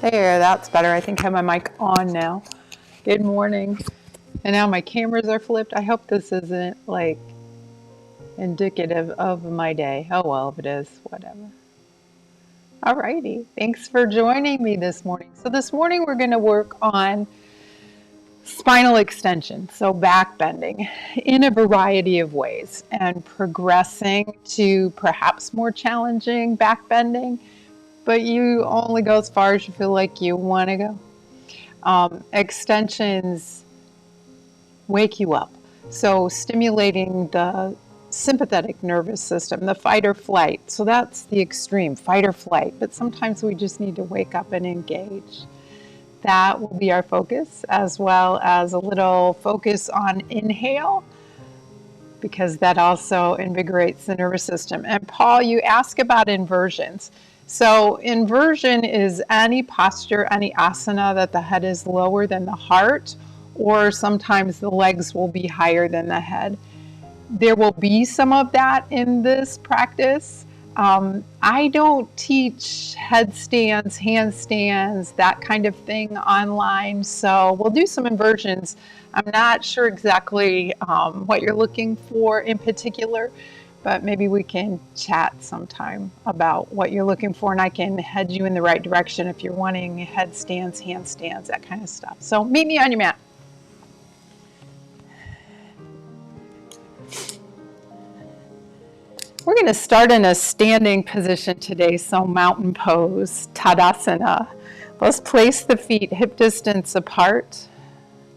There, that's better. I think I have my mic on now. Good morning. And now my cameras are flipped. I hope this isn't like indicative of my day. Oh well, if it is, whatever. Alrighty, thanks for joining me this morning. So this morning we're going to work on spinal extension, so back bending in a variety of ways and progressing to perhaps more challenging back bending, but you only go as far as you feel like you want to go. Extensions wake you up. So stimulating the sympathetic nervous system, the fight or flight. So that's the extreme, fight or flight. But sometimes we just need to wake up and engage. That will be our focus, as well as a little focus on inhale, because that also invigorates the nervous system. And Paul, you ask about inversions. So inversion is any posture, any asana that the head is lower than the heart, or sometimes the legs will be higher than the head. There will be some of that in this practice. I don't teach headstands, handstands, that kind of thing online, so we'll do some inversions. I'm not sure exactly what you're looking for in particular, but maybe we can chat sometime about what you're looking for, and I can head you in the right direction if you're wanting headstands, handstands, that kind of stuff. So meet me on your mat. We're going to start in a standing position today, so mountain pose, Tadasana. Let's place the feet hip distance apart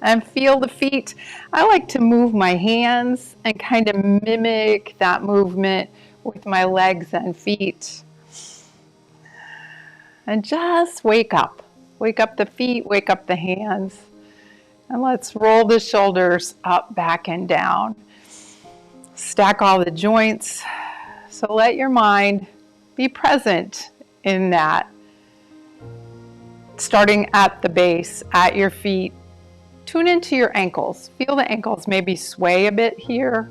and feel the feet. I like to move my hands and kind of mimic that movement with my legs and feet. And just wake up. Wake up the feet, wake up the hands. And let's roll the shoulders up, back, and down. Stack all the joints. So let your mind be present in that. Starting at the base, at your feet. Tune into your ankles. Feel the ankles maybe sway a bit here.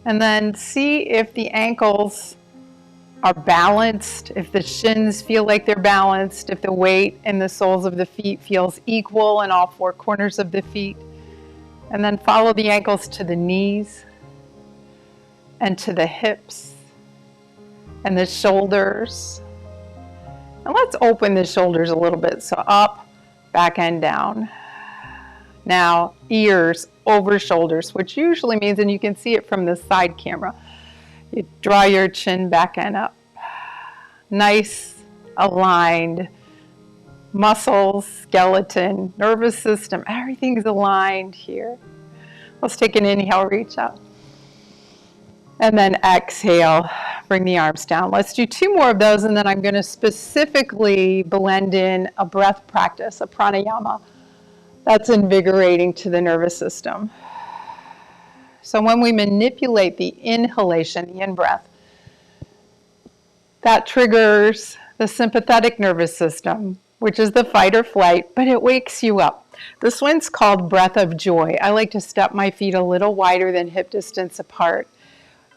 And then see if the ankles are balanced, if the shins feel like they're balanced, if the weight in the soles of the feet feels equal in all four corners of the feet. And then follow the ankles to the knees and to the hips and the shoulders. And let's open the shoulders a little bit. So up, back, and down. Now, ears over shoulders, which usually means, and you can see it from the side camera, you draw your chin back and up. Nice, aligned muscles, skeleton, nervous system, everything's aligned here. Let's take an inhale, reach up. And then exhale, bring the arms down. Let's do two more of those, and then I'm going to specifically blend in a breath practice, a pranayama, that's invigorating to the nervous system. So when we manipulate the inhalation, the in-breath, that triggers the sympathetic nervous system, which is the fight or flight, but it wakes you up. This one's called breath of joy. I like to step my feet a little wider than hip distance apart.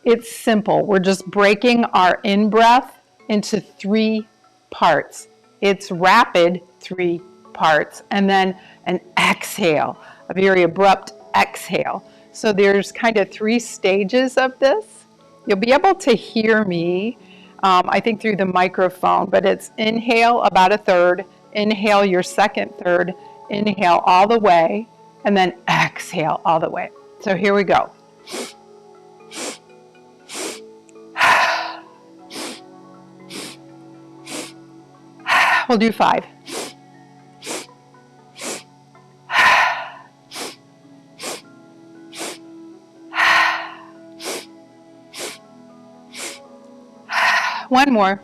It's simple. We're just breaking our in-breath into 3 parts. It's rapid 3 parts, and then an exhale, a very abrupt exhale. So there's kind of 3 stages of this. You'll be able to hear me, I think through the microphone, but it's inhale about a third, inhale your second third, inhale all the way, and then exhale all the way. So here we go. We'll do 5. One more.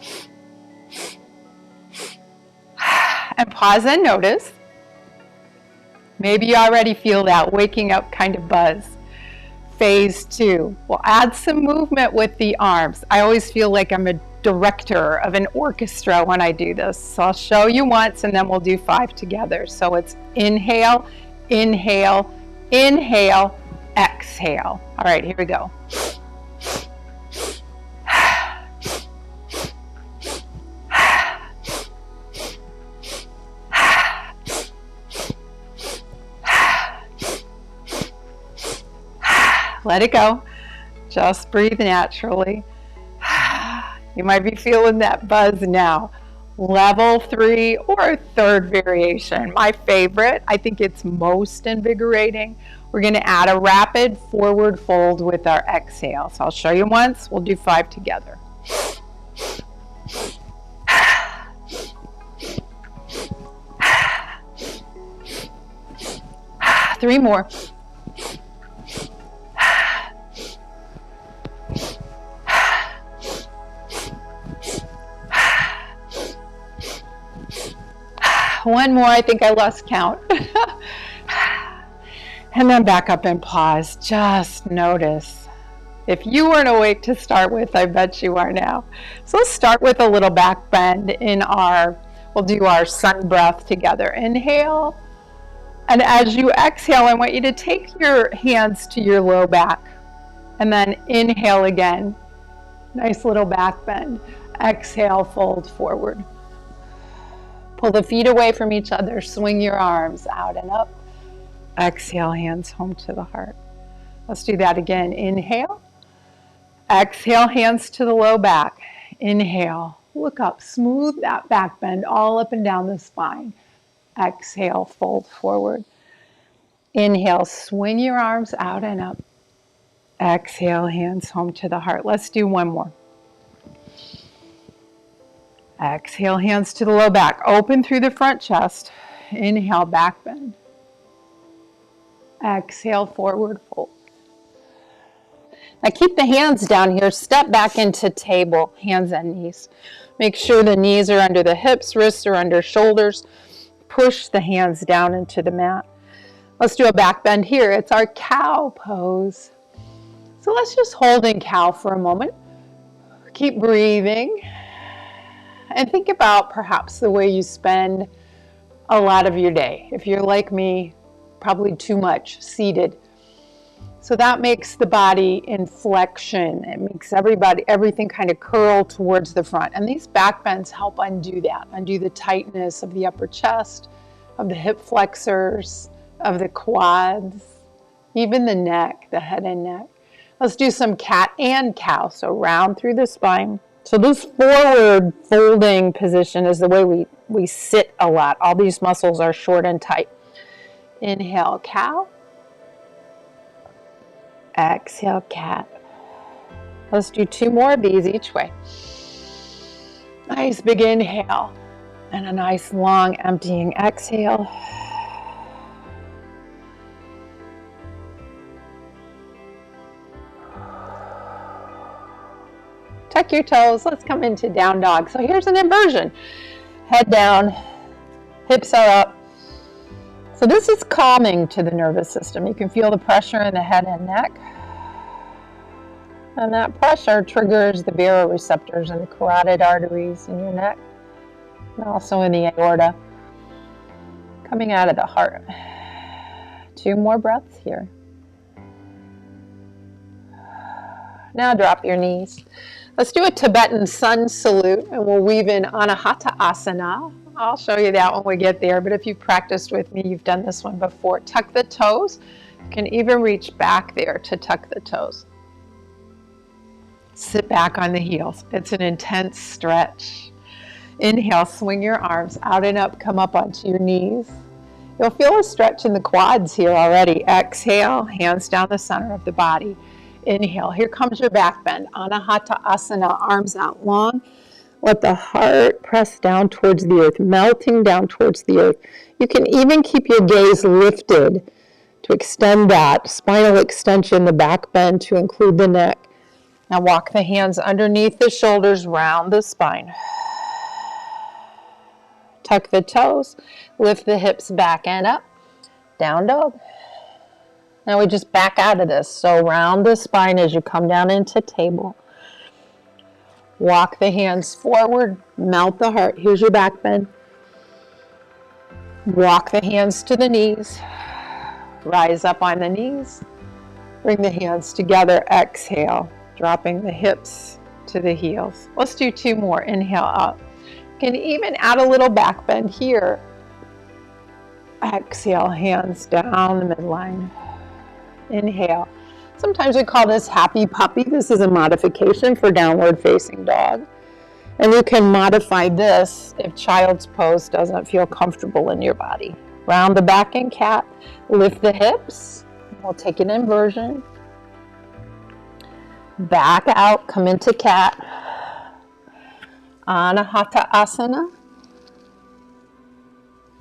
And pause and notice. Maybe you already feel that waking up kind of buzz. Phase 2. We'll add some movement with the arms. I always feel like I'm a director of an orchestra when I do this. So I'll show you once and then we'll do 5 together. So it's inhale, inhale, inhale, exhale. All right, here we go. Let it go. Just breathe naturally. You might be feeling that buzz now. Level 3 or third variation. My favorite, I think it's most invigorating. We're going to add a rapid forward fold with our exhale. So I'll show you once. We'll do 5 together. 3 more. One more, I think I lost count. And then back up and pause. Just notice. If you weren't awake to start with, I bet you are now. So let's start with a little back bend in we'll do our sun breath together. Inhale. And as you exhale, I want you to take your hands to your low back. And then inhale again. Nice little back bend. Exhale, fold forward. Pull the feet away from each other. Swing your arms out and up. Exhale, hands home to the heart. Let's do that again. Inhale. Exhale, hands to the low back. Inhale. Look up. Smooth that back bend all up and down the spine. Exhale, fold forward. Inhale, swing your arms out and up. Exhale, hands home to the heart. Let's do one more. Exhale, hands to the low back. Open through the front chest. Inhale, back bend. Exhale, forward fold. Now keep the hands down here. Step back into table, hands and knees. Make sure the knees are under the hips, wrists are under shoulders. Push the hands down into the mat. Let's do a back bend here. It's our cow pose. So let's just hold in cow for a moment. Keep breathing. And think about perhaps the way you spend a lot of your day. If you're like me, probably too much seated. So that makes the body in flexion. It makes everything kind of curl towards the front. And these back bends help undo that, undo the tightness of the upper chest, of the hip flexors, of the quads, even the neck, the head and neck. Let's do some cat and cow. So round through the spine. So this forward folding position is the way we sit a lot. All these muscles are short and tight. Inhale, cow. Exhale, cat. Let's do 2 more of these each way. Nice big inhale and a nice long emptying exhale. Tuck your toes. Let's come into down dog. So here's an inversion. Head down, hips are up. So this is calming to the nervous system. You can feel the pressure in the head and neck. And that pressure triggers the baroreceptors and the carotid arteries in your neck. And also in the aorta. Coming out of the heart. 2 more breaths here. Now drop your knees. Let's do a Tibetan Sun Salute, and we'll weave in Anahata Asana. I'll show you that when we get there, but if you've practiced with me, you've done this one before. Tuck the toes. You can even reach back there to tuck the toes. Sit back on the heels. It's an intense stretch. Inhale, swing your arms out and up, come up onto your knees. You'll feel a stretch in the quads here already. Exhale, hands down the center of the body. Inhale, here comes your back bend. Anahata Asana, arms out long. Let the heart press down towards the earth, melting down towards the earth. You can even keep your gaze lifted to extend that spinal extension, the back bend to include the neck. Now walk the hands underneath the shoulders, round the spine. Tuck the toes, lift the hips back and up, down dog. Now we just back out of this. So round the spine as you come down into table. Walk the hands forward, melt the heart. Here's your back bend. Walk the hands to the knees. Rise up on the knees. Bring the hands together. Exhale, dropping the hips to the heels. Let's do 2 more. Inhale up. You can even add a little back bend here. Exhale, hands down the midline. Inhale. Sometimes we call this happy puppy. This is a modification for downward facing dog. And you can modify this if child's pose doesn't feel comfortable in your body. Round the back in cat, lift the hips. We'll take an inversion. Back out, come into cat. Anahata asana.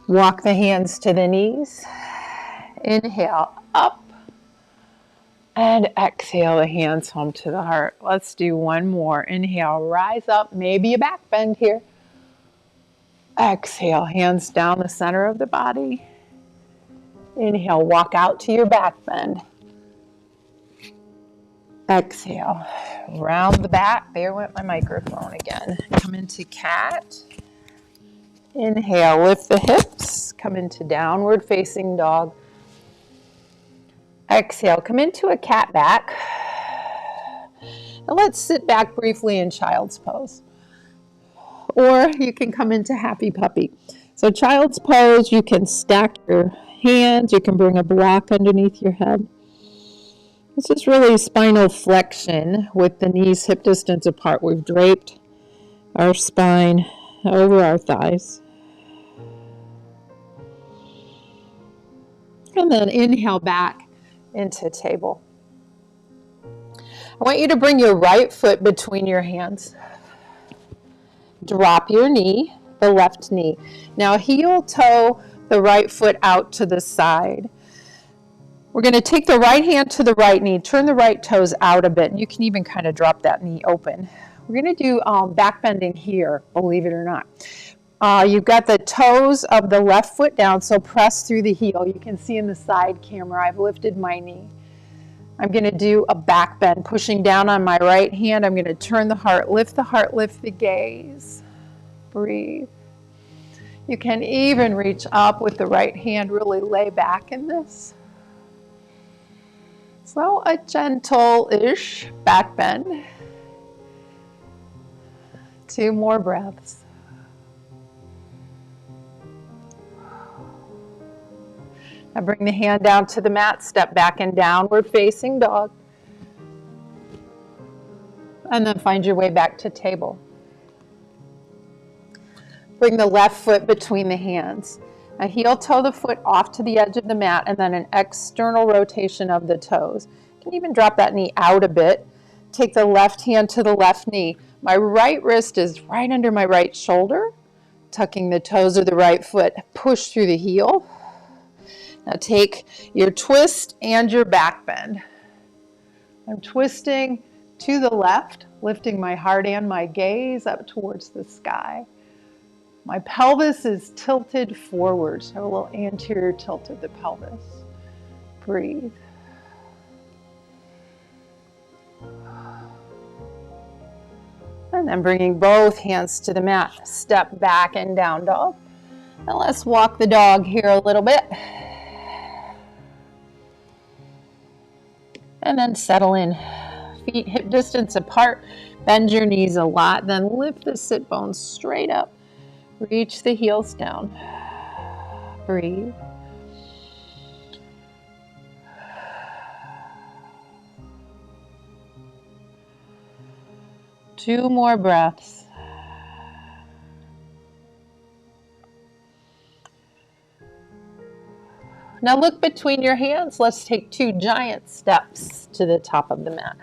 Walk the hands to the knees. Inhale up. And exhale the hands home to the heart. Let's do one more. Inhale, rise up, maybe a back bend here. Exhale, hands down the center of the body. Inhale, walk out to your back bend. Exhale, round the back. There went my microphone again. Come into cat. Inhale, lift the hips. Come into downward facing dog. Exhale, come into a cat back. And let's sit back briefly in child's pose. Or you can come into happy puppy. So child's pose, you can stack your hands. You can bring a block underneath your head. This is really spinal flexion with the knees hip distance apart. We've draped our spine over our thighs. And then inhale back into table. I want you to bring your right foot between your hands. Drop your knee, the left knee. Now heel toe the right foot out to the side. We're going to take the right hand to the right knee, turn the right toes out a bit, and you can even kind of drop that knee open. We're going to do back bending here, believe it or not. You've got the toes of the left foot down, so press through the heel. You can see in the side camera, I've lifted my knee. I'm going to do a back bend, pushing down on my right hand. I'm going to turn the heart, lift the gaze. Breathe. You can even reach up with the right hand, really lay back in this. So a gentle-ish back bend. 2 more breaths. Now bring the hand down to the mat, step back in downward facing dog. And then find your way back to table. Bring the left foot between the hands. Now heel toe the foot off to the edge of the mat and then an external rotation of the toes. You can even drop that knee out a bit. Take the left hand to the left knee. My right wrist is right under my right shoulder, tucking the toes of the right foot. Push through the heel. Now take your twist and your back bend. I'm twisting to the left, lifting my heart and my gaze up towards the sky. My pelvis is tilted forward, so a little anterior tilt of the pelvis. Breathe. And then bringing both hands to the mat, step back and down dog. And let's walk the dog here a little bit. And then settle in. Feet hip distance apart. Bend your knees a lot. Then lift the sit bones straight up. Reach the heels down. Breathe. Two more breaths. Now look between your hands. Let's take 2 giant steps to the top of the mat.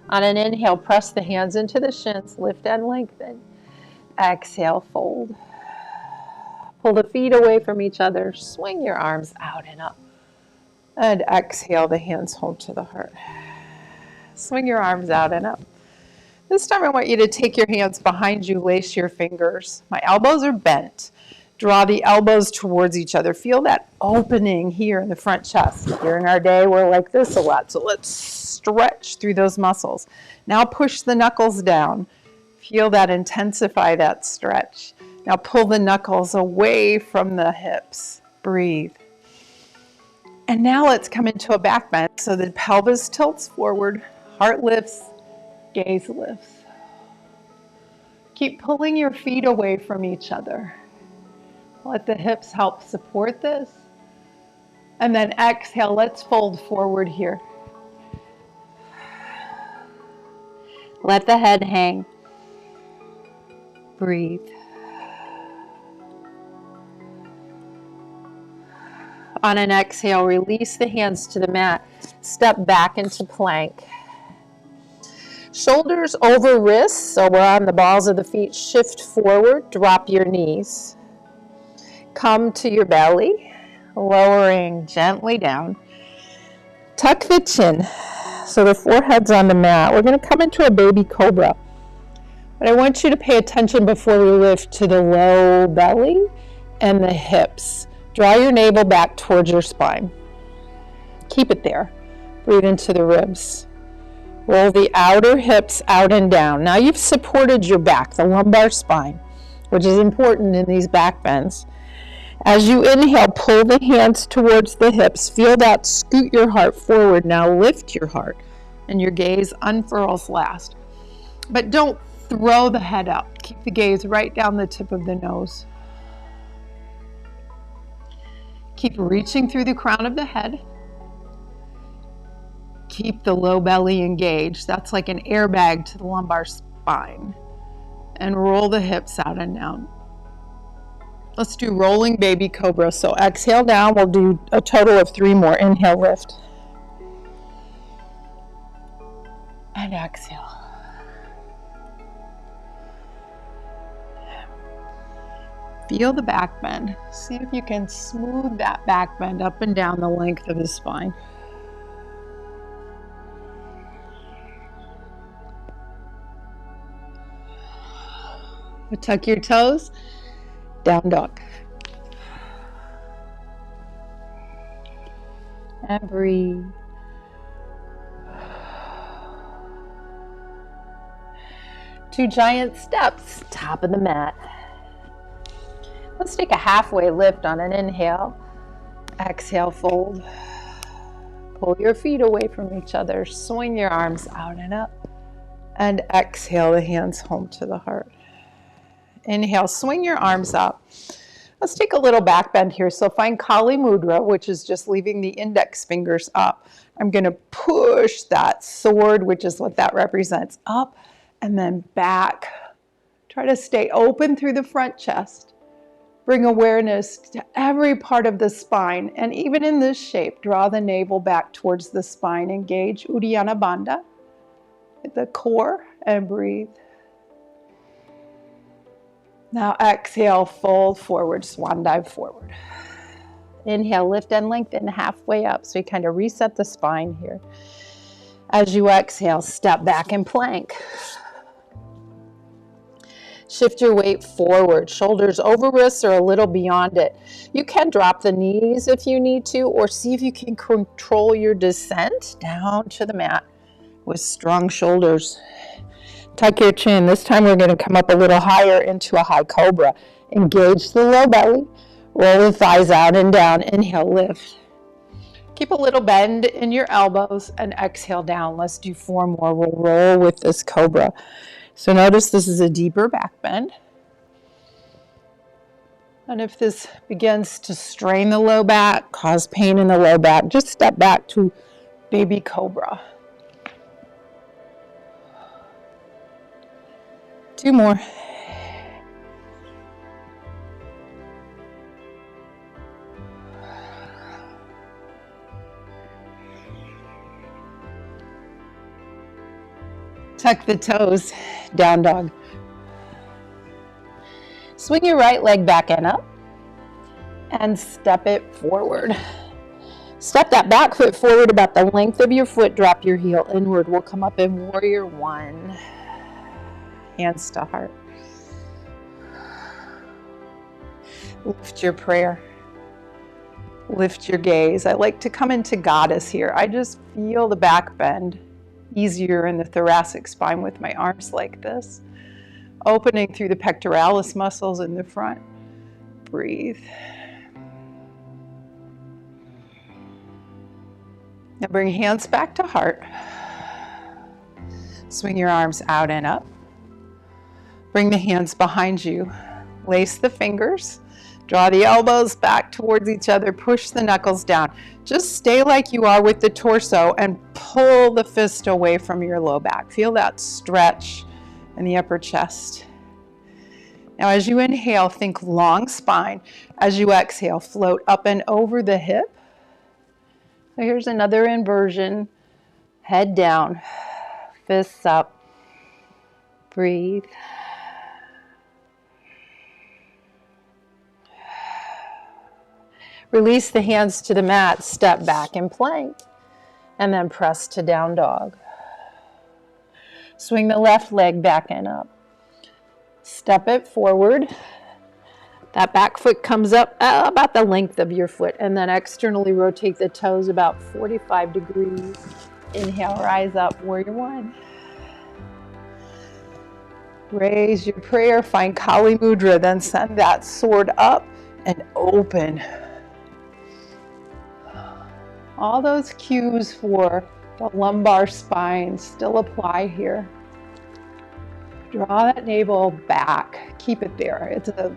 On an inhale, press the hands into the shins, lift and lengthen. Exhale, fold. Pull the feet away from each other. Swing your arms out and up. And exhale, the hands home to the heart. Swing your arms out and up. This time I want you to take your hands behind you, lace your fingers. My elbows are bent. Draw the elbows towards each other. Feel that opening here in the front chest. During our day, we're like this a lot, so let's stretch through those muscles. Now push the knuckles down. Feel that, intensify that stretch. Now pull the knuckles away from the hips. Breathe. And now let's come into a back bend. So the pelvis tilts forward, heart lifts, gaze lifts. Keep pulling your feet away from each other. Let the hips help support this. And then exhale, let's fold forward here. Let the head hang. Breathe. On an exhale, release the hands to the mat. Step back into plank. Shoulders over wrists, so we're on the balls of the feet. Shift forward, drop your knees. Come to your belly, lowering gently down. Tuck the chin, so the forehead's on the mat. We're going to come into a baby cobra. But I want you to pay attention before we lift to the low belly and the hips. Draw your navel back towards your spine. Keep it there. Breathe into the ribs. Roll the outer hips out and down. Now you've supported your back, the lumbar spine, which is important in these back bends. As you inhale, pull the hands towards the hips. Feel that, scoot your heart forward. Now lift your heart and your gaze unfurls last. But don't throw the head up. Keep the gaze right down the tip of the nose. Keep reaching through the crown of the head. Keep the low belly engaged. That's like an airbag to the lumbar spine. And roll the hips out and down. Let's do rolling baby cobra. So exhale down. We'll do a total of 3 more. Inhale, lift. And exhale. Feel the back bend. See if you can smooth that back bend up and down the length of the spine. Tuck your toes, down dog. And breathe. Two giant steps, top of the mat. Let's take a halfway lift on an inhale. Exhale, fold. Pull your feet away from each other. Swing your arms out and up. And exhale, the hands home to the heart. Inhale, swing your arms up. Let's take a little back bend here. So find Kali Mudra, which is just leaving the index fingers up. I'm going to push that sword, which is what that represents, up and then back. Try to stay open through the front chest. Bring awareness to every part of the spine. And even in this shape, draw the navel back towards the spine. Engage Uddiyana Bandha at the core and breathe. Now exhale, fold forward, swan dive forward. Inhale, lift and lengthen halfway up. So you kind of reset the spine here. As you exhale, step back and plank. Shift your weight forward, shoulders over wrists or a little beyond it. You can drop the knees if you need to, or see if you can control your descent down to the mat with strong shoulders. Tuck your chin. This time we're going to come up a little higher into a high cobra. Engage the low belly. Roll the thighs out and down. Inhale, lift. Keep a little bend in your elbows and exhale down. Let's do 4 more. We'll roll with this cobra. So notice this is a deeper back bend. And if this begins to strain the low back, cause pain in the low back, just step back to baby cobra. 2 more. Tuck the toes, down dog. Swing your right leg back and up and step it forward. Step that back foot forward about the length of your foot. Drop your heel inward. We'll come up in warrior 1. Hands to heart. Lift your prayer. Lift your gaze. I like to come into goddess here. I just feel the back bend easier in the thoracic spine with my arms like this. Opening through the pectoralis muscles in the front. Breathe. Now bring hands back to heart. Swing your arms out and up. Bring the hands behind you. Lace the fingers. Draw the elbows back towards each other, push the knuckles down. Just stay like you are with the torso and pull the fist away from your low back. Feel that stretch in the upper chest. Now as you inhale, think long spine. As you exhale, float up and over the hip. So here's another inversion. Head down, fists up. Breathe. Release the hands to the mat, step back in plank, and then press to down dog. Swing the left leg back and up. Step it forward. That back foot comes up about the length of your foot, and then externally rotate the toes about 45 degrees. Inhale, rise up, warrior one. Raise your prayer, find Kali Mudra, then send that sword up and open. All those cues for the lumbar spine still apply here. Draw that navel back, keep it there. It's a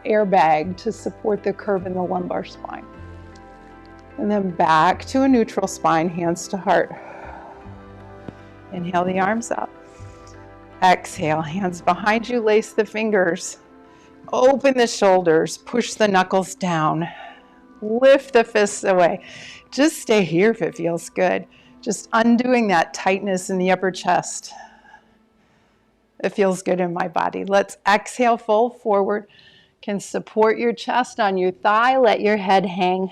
airbag to support the curve in the lumbar spine. And then back to a neutral spine, hands to heart. Inhale the arms up. Exhale, hands behind you, lace the fingers. Open the shoulders, push the knuckles down. Lift the fists away. Just stay here if it feels good. Just undoing that tightness in the upper chest. It feels good in my body. Let's exhale, fold forward. Can support your chest on your thigh. Let your head hang.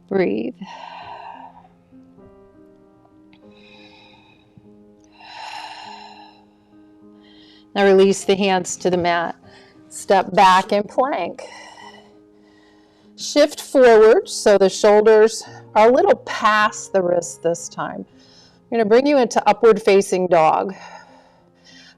Breathe. Now release the hands to the mat. Step back and plank. Shift forward so the shoulders are a little past the wrists this time. I'm going to bring you into upward facing dog.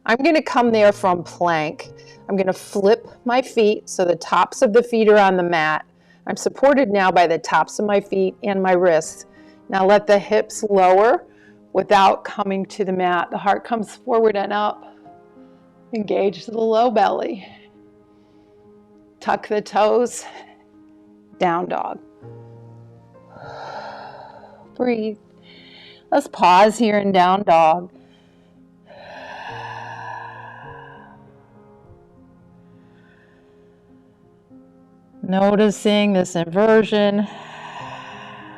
I'm going to come there from plank. I'm going to flip my feet so the tops of the feet are on the mat. I'm supported now by the tops of my feet and my wrists. Now let the hips lower without coming to the mat. The heart comes forward and up. Engage the low belly. Tuck the toes. Down dog. Breathe. Let's pause here in down dog. Noticing this inversion.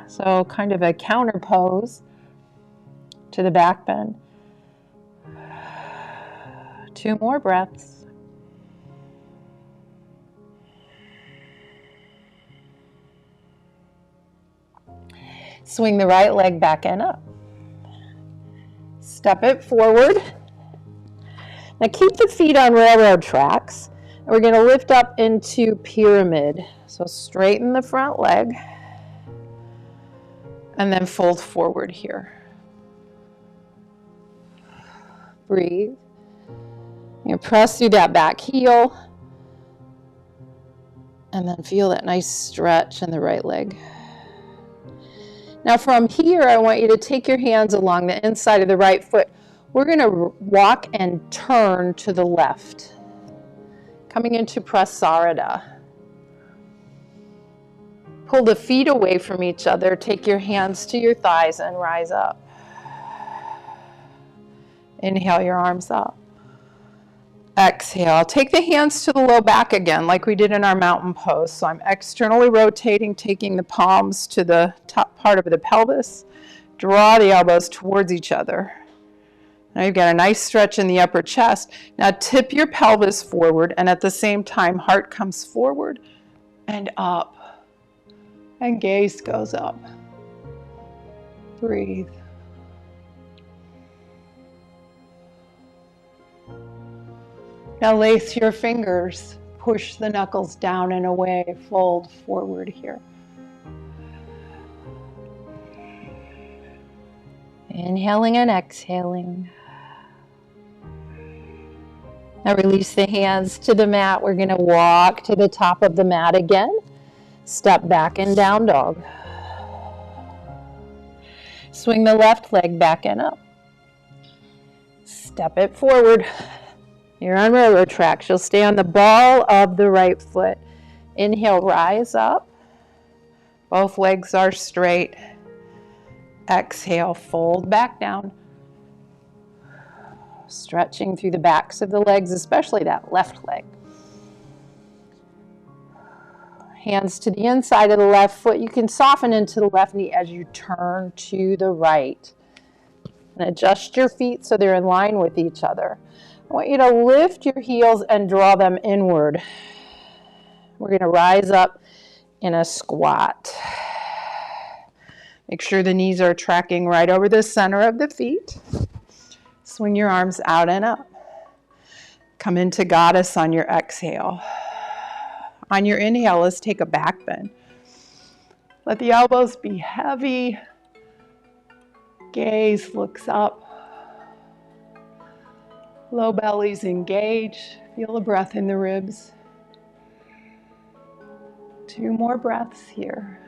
So kind of a counter pose to the back bend. 2 more breaths. Swing the right leg back and up. Step it forward. Now keep the feet on railroad tracks. And we're going to lift up into pyramid. So straighten the front leg. And then fold forward here. Breathe. You press through that back heel. And then feel that nice stretch in the right leg. Now from here, I want you to take your hands along the inside of the right foot. We're going to walk and turn to the left. Coming into Prasarada. Pull the feet away from each other. Take your hands to your thighs and rise up. Inhale your arms up. Exhale. Take the hands to the low back again, like we did in our mountain pose. So I'm externally rotating, taking the palms to the top part of the pelvis. Draw the elbows towards each other. Now you've got a nice stretch in the upper chest. Now tip your pelvis forward, and at the same time, heart comes forward and up. And gaze goes up. Breathe. Now lace your fingers, push the knuckles down and away, fold forward here. Inhaling and exhaling. Now release the hands to the mat. We're going to walk to the top of the mat again. Step back and down dog. Swing the left leg back and up. Step it forward. You're on railroad tracks. You'll stay on the ball of the right foot. Inhale, rise up. Both legs are straight. Exhale, fold back down. Stretching through the backs of the legs, especially that left leg. Hands to the inside of the left foot. You can soften into the left knee as you turn to the right. And adjust your feet so they're in line with each other. I want you to lift your heels and draw them inward. We're going to rise up in a squat. Make sure the knees are tracking right over the center of the feet. Swing your arms out and up. Come into goddess on your exhale. On your inhale, let's take a back bend. Let the elbows be heavy. Gaze looks up. Low bellies engage. Feel the breath in the ribs. 2 more breaths here.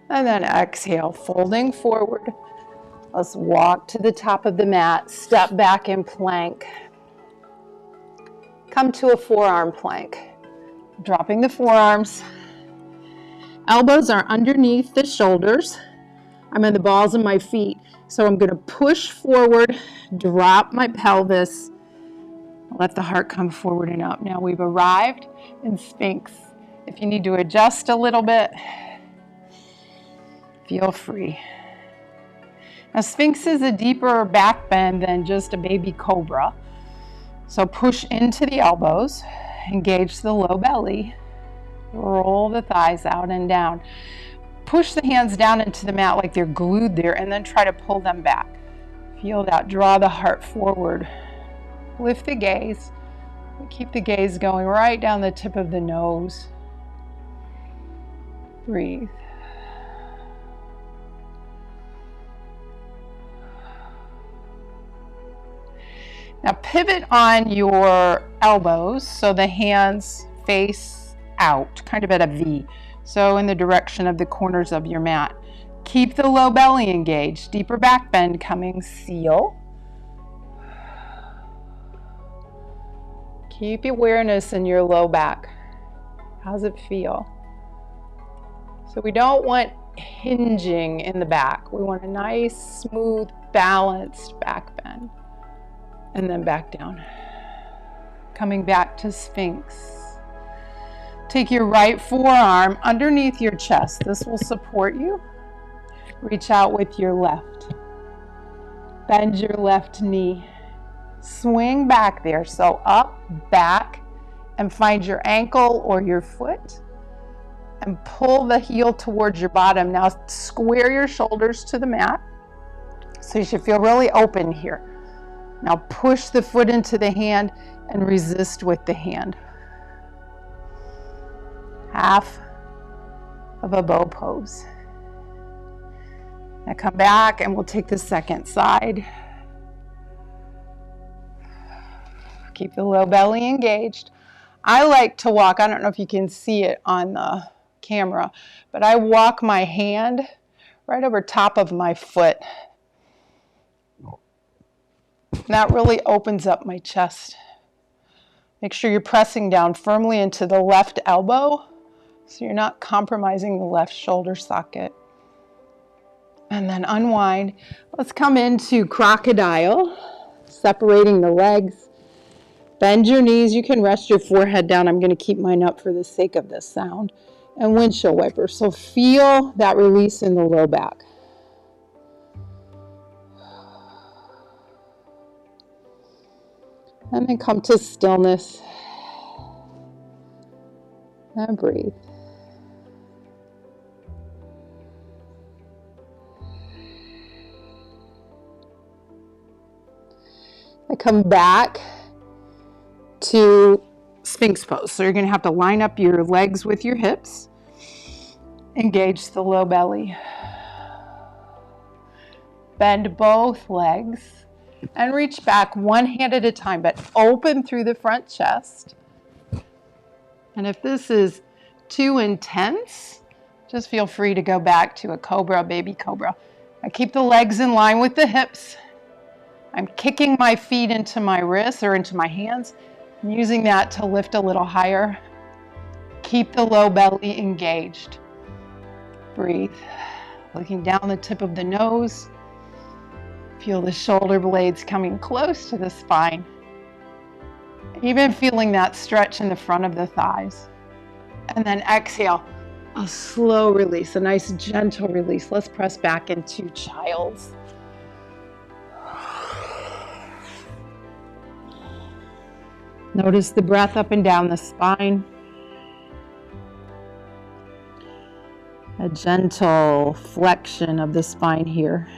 And then exhale, folding forward. Let's walk to the top of the mat. Step back in plank. Come to a forearm plank. Dropping the forearms. Elbows are underneath the shoulders. I'm in the balls of my feet. So I'm going to push forward, drop my pelvis, let the heart come forward and up. Now we've arrived in Sphinx. If you need to adjust a little bit, feel free. Now Sphinx is a deeper back bend than just a baby cobra. So push into the elbows, engage the low belly, roll the thighs out and down. Push the hands down into the mat like they're glued there and then try to pull them back. Feel that, draw the heart forward. Lift the gaze. Keep the gaze going right down the tip of the nose. Breathe. Now pivot on your elbows so the hands face out, kind of at a V. So in the direction of the corners of your mat. Keep the low belly engaged. Deeper back bend coming, seal. Keep awareness in your low back. How's it feel? So we don't want hinging in the back. We want a nice, smooth, balanced back bend. And then back down. Coming back to Sphinx. Take your right forearm underneath your chest. This will support you. Reach out with your left. Bend your left knee. Swing back there. So up, back, and find your ankle or your foot. And pull the heel towards your bottom. Now square your shoulders to the mat. So you should feel really open here. Now push the foot into the hand and resist with the hand. Half of a bow pose. Now come back and we'll take the second side. Keep the low belly engaged. I like to walk, I don't know if you can see it on the camera, but I walk my hand right over top of my foot. That really opens up my chest. Make sure you're pressing down firmly into the left elbow so you're not compromising the left shoulder socket. And then unwind. Let's come into Crocodile, separating the legs. Bend your knees. You can rest your forehead down. I'm going to keep mine up for the sake of this sound. And windshield wiper. So feel that release in the low back. And then come to stillness. And breathe. I come back to Sphinx Pose. So you're going to have to line up your legs with your hips. Engage the low belly. Bend both legs. And reach back one hand at a time, but open through the front chest. And if this is too intense, just feel free to go back to a cobra, baby cobra. I keep the legs in line with the hips. I'm kicking my feet into my wrists or into my hands, and using that to lift a little higher. Keep the low belly engaged. Breathe. Looking down the tip of the nose. Feel the shoulder blades coming close to the spine. Even feeling that stretch in the front of the thighs. And then exhale, a slow release, a nice gentle release. Let's press back into child's. Notice the breath up and down the spine. A gentle flexion of the spine here.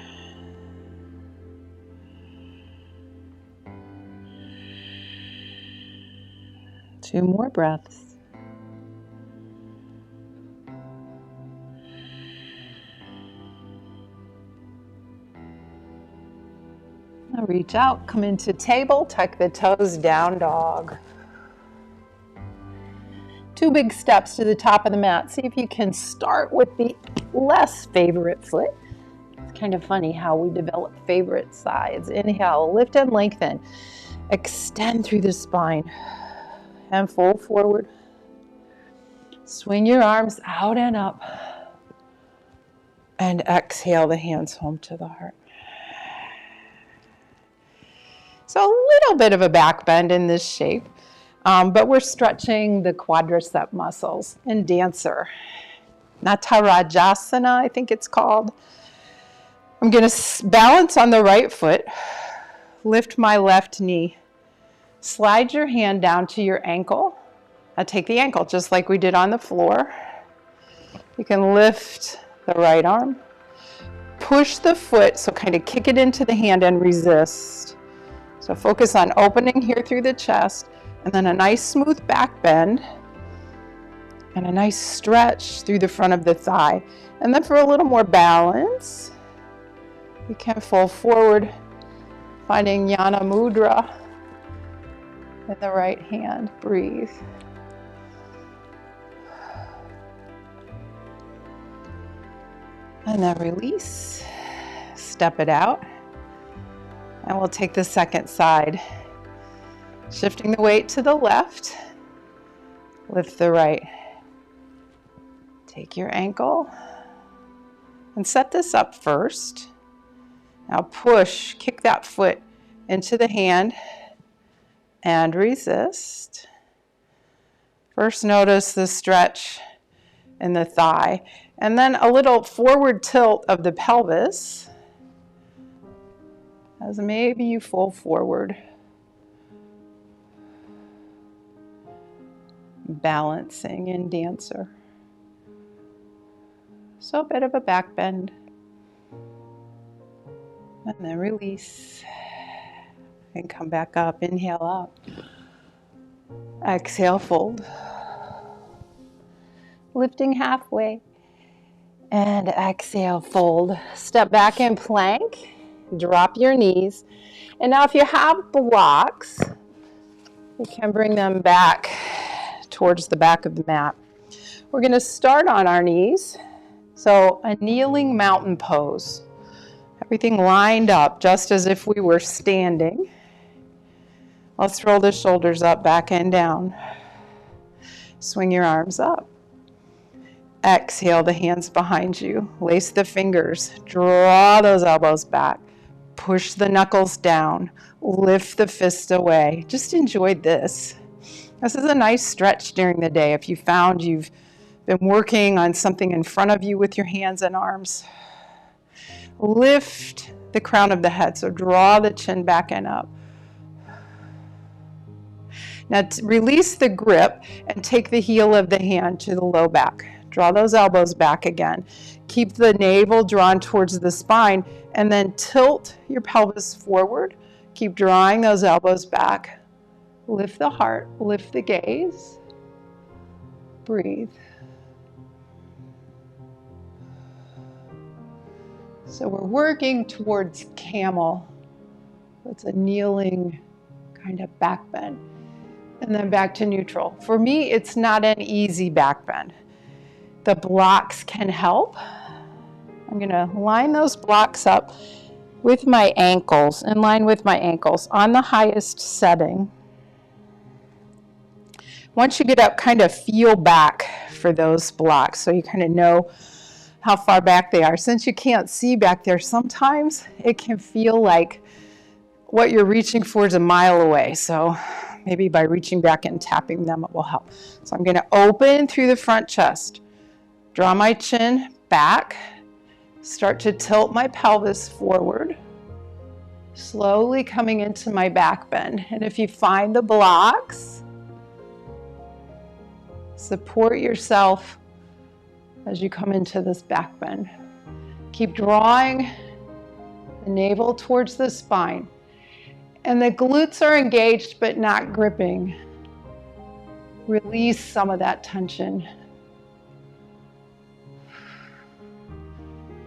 Two more breaths. Now reach out, come into table, tuck the toes, down dog. Two big steps to the top of the mat. See if you can start with the less favorite foot. It's kind of funny how we develop favorite sides. Inhale, lift and lengthen. Extend through the spine and fold forward. Swing your arms out and up. And exhale the hands home to the heart. So a little bit of a back bend in this shape, but we're stretching the quadricep muscles in dancer. Danurasana, I think it's called. I'm going to balance on the right foot, lift my left knee, slide your hand down to your ankle. Now take the ankle just like we did on the floor. You can lift the right arm, push the foot, so kind of kick it into the hand and resist. So focus on opening here through the chest, and then a nice smooth back bend, and a nice stretch through the front of the thigh. And then for a little more balance, you can fold forward, finding Jnana Mudra in the right hand. Breathe. And then release, step it out. And we'll take the second side. Shifting the weight to the left, lift the right. Take your ankle and set this up first. Now push, kick that foot into the hand and resist. First notice the stretch in the thigh, and then a little forward tilt of the pelvis as maybe you fold forward. Balancing in dancer. So a bit of a back bend. And then release. And come back up. Inhale up. Exhale, fold. Lifting halfway. And exhale, fold. Step back in plank. Drop your knees. And now if you have blocks, you can bring them back towards the back of the mat. We're going to start on our knees. So a kneeling mountain pose. Everything lined up just as if we were standing. Let's roll the shoulders up, back and down. Swing your arms up. Exhale the hands behind you. Lace the fingers. Draw those elbows back. Push the knuckles down. Lift the fists away. Just enjoy this. This is a nice stretch during the day if you found you've been working on something in front of you with your hands and arms. Lift the crown of the head, so draw the chin back and up. Now release the grip and take the heel of the hand to the low back. Draw those elbows back again. Keep the navel drawn towards the spine and then tilt your pelvis forward. Keep drawing those elbows back. Lift the heart, lift the gaze. Breathe. So we're working towards camel. It's a kneeling kind of back bend. And then back to neutral. For me, it's not an easy back bend. The blocks can help. I'm going to line those blocks up with my ankles, in line with my ankles, on the highest setting. Once you get up, kind of feel back for those blocks so you kind of know how far back they are. Since you can't see back there, sometimes it can feel like what you're reaching for is a mile away. So maybe by reaching back and tapping them, it will help. So I'm going to open through the front chest, draw my chin back, start to tilt my pelvis forward, slowly coming into my back bend. And if you find the blocks, support yourself as you come into this back bend. Keep drawing the navel towards the spine. And the glutes are engaged but not gripping. Release some of that tension.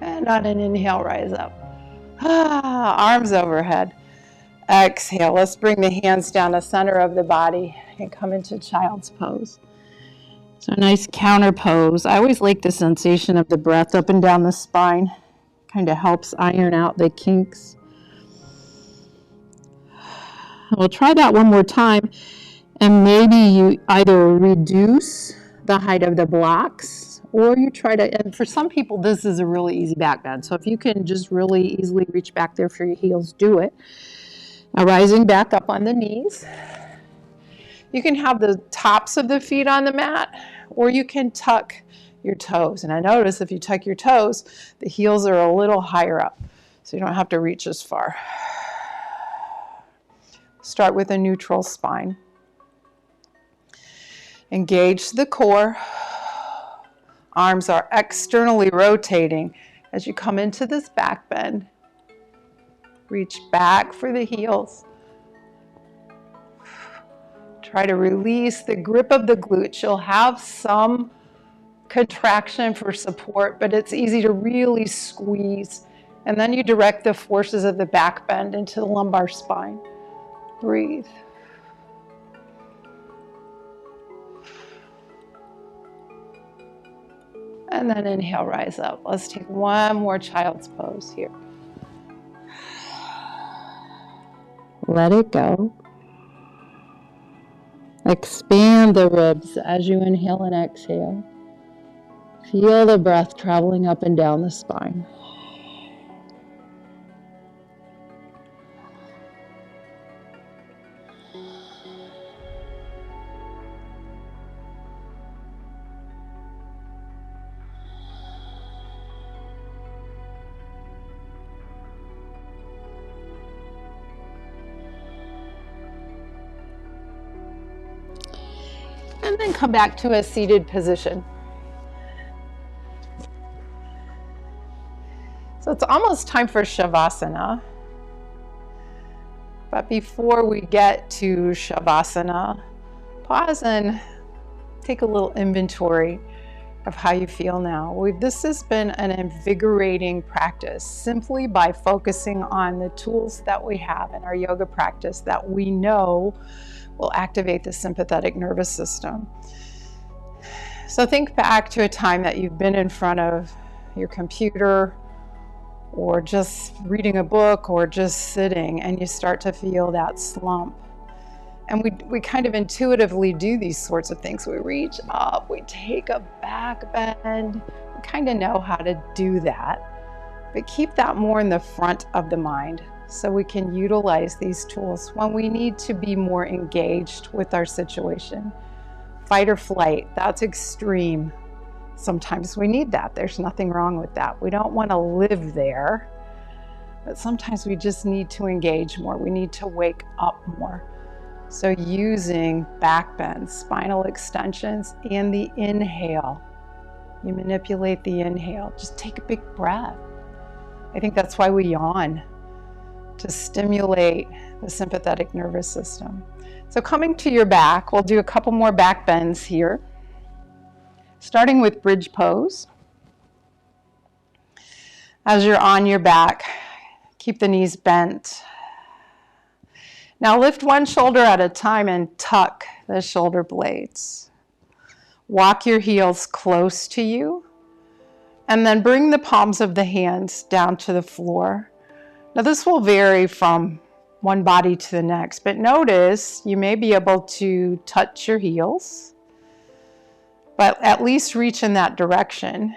And on an inhale, rise up. Arms overhead. Exhale. Let's bring the hands down the center of the body and come into child's pose. So a nice counter pose. I always like the sensation of the breath up and down the spine. Kind of helps iron out the kinks. We'll try that one more time, and maybe you either reduce the height of the blocks, or you try to, and for some people this is a really easy back bend, so if you can just really easily reach back there for your heels, do it. Now rising back up on the knees. You can have the tops of the feet on the mat, or you can tuck your toes. And I notice if you tuck your toes, the heels are a little higher up, so you don't have to reach as far. Start with a neutral spine. Engage the core. Arms are externally rotating as you come into this back bend. Reach back for the heels. Try to release the grip of the glutes. You'll have some contraction for support, but it's easy to really squeeze. And then you direct the forces of the back bend into the lumbar spine. Breathe. And then inhale, rise up. Let's take one more child's pose here. Let it go. Expand the ribs as you inhale and exhale. Feel the breath traveling up and down the spine. And then come back to a seated position. So it's almost time for Shavasana. But before we get to Shavasana, pause and take a little inventory of how you feel now. This has been an invigorating practice simply by focusing on the tools that we have in our yoga practice that we know will activate the sympathetic nervous system. So think back to a time that you've been in front of your computer or just reading a book or just sitting and you start to feel that slump. And we kind of intuitively do these sorts of things. We reach up, we take a back bend, we kind of know how to do that. But keep that more in the front of the mind so we can utilize these tools when we need to be more engaged with our situation. Fight or flight, that's extreme. Sometimes we need that. There's nothing wrong with that. We don't want to live there, but sometimes we just need to engage more. We need to wake up more. So using back bends, spinal extensions, and the inhale. You manipulate the inhale. Just take a big breath. I think that's why we yawn, to stimulate the sympathetic nervous system. So coming to your back, we'll do a couple more back bends here. Starting with bridge pose. As you're on your back, keep the knees bent. Now lift one shoulder at a time and tuck the shoulder blades. Walk your heels close to you, and then bring the palms of the hands down to the floor. Now this will vary from one body to the next, but notice you may be able to touch your heels, but at least reach in that direction.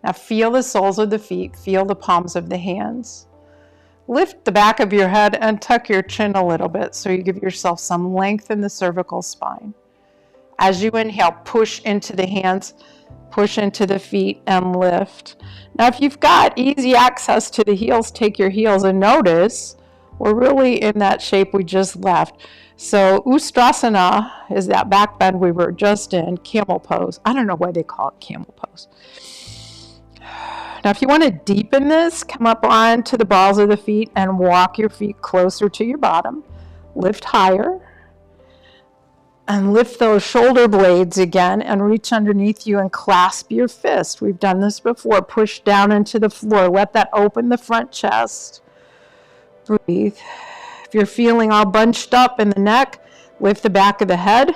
Now feel the soles of the feet, feel the palms of the hands. Lift the back of your head and tuck your chin a little bit so you give yourself some length in the cervical spine. As you inhale, push into the hands, push into the feet, and lift. Now if you've got easy access to the heels, take your heels, and notice we're really in that shape we just left. So Ustrasana is that back bend we were just in, Camel Pose. I don't know why they call it Camel Pose. Now if you want to deepen this, come up onto the balls of the feet and walk your feet closer to your bottom. Lift higher. And lift those shoulder blades again and reach underneath you and clasp your fist. We've done this before. Push down into the floor. Let that open the front chest. Breathe. If you're feeling all bunched up in the neck, lift the back of the head,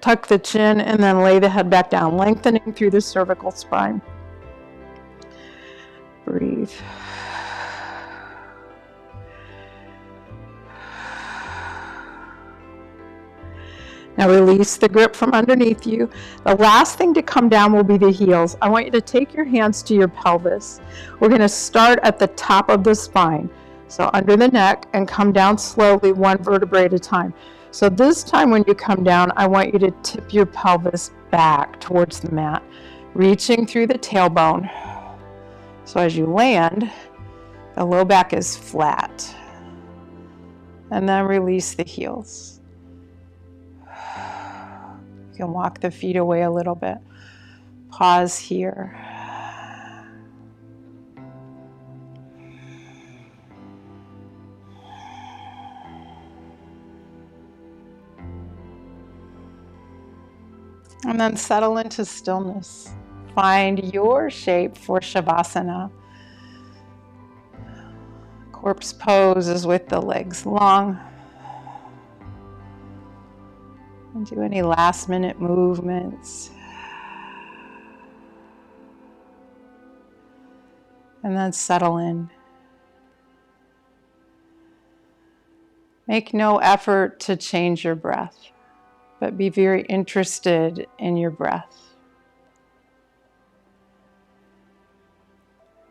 tuck the chin, and then lay the head back down, lengthening through the cervical spine. Breathe. Now release the grip from underneath you. The last thing to come down will be the heels. I want you to take your hands to your pelvis. We're going to start at the top of the spine, so under the neck, and come down slowly, one vertebrae at a time. So this time when you come down, I want you to tip your pelvis back towards the mat, reaching through the tailbone. So as you land, the low back is flat. And then release the heels. You can walk the feet away a little bit. Pause here. And then settle into stillness. Find your shape for Shavasana. Corpse pose is with the legs long. And do any last minute movements. And then settle in. Make no effort to change your breath, but be very interested in your breath.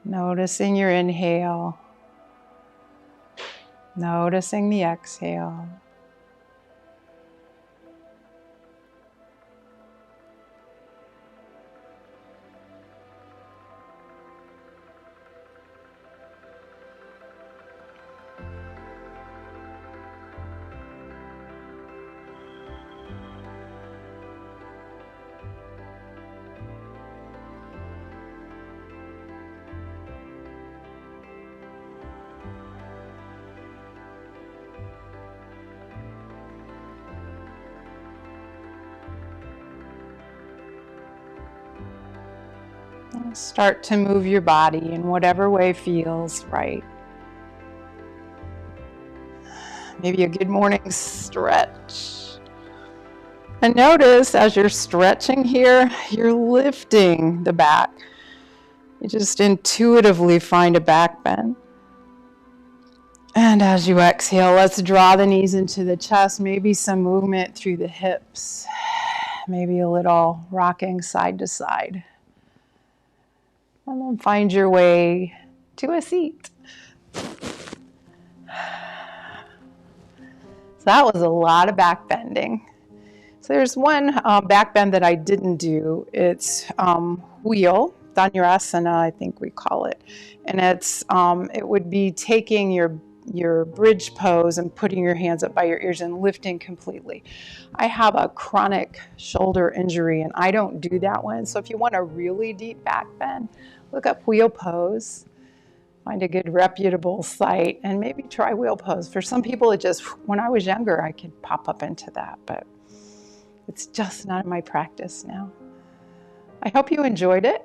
Noticing your inhale. Noticing the exhale. Start to move your body in whatever way feels right. Maybe a good morning stretch. And notice as you're stretching here, you're lifting the back. You just intuitively find a back bend. And as you exhale, let's draw the knees into the chest, maybe some movement through the hips, maybe a little rocking side to side. And then find your way to a seat. So that was a lot of back bending. So there's one back bend that I didn't do. It's wheel, Danurasana, I think we call it. And it's it would be taking your bridge pose and putting your hands up by your ears and lifting completely. I have a chronic shoulder injury and I don't do that one. So if you want a really deep back bend, look up wheel pose, find a good reputable site, and maybe try wheel pose. For some people, it just, when I was younger, I could pop up into that, but it's just not in my practice now. I hope you enjoyed it.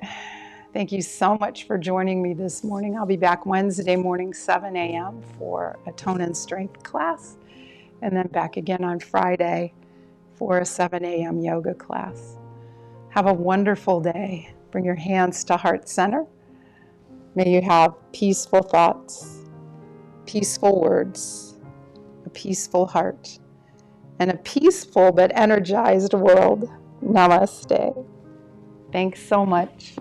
Thank you so much for joining me this morning. I'll be back Wednesday morning, 7 a.m. for a tone and strength class, and then back again on Friday for a 7 a.m. yoga class. Have a wonderful day. Bring your hands to heart center. May you have peaceful thoughts, peaceful words, a peaceful heart, and a peaceful but energized world. Namaste. Thanks so much.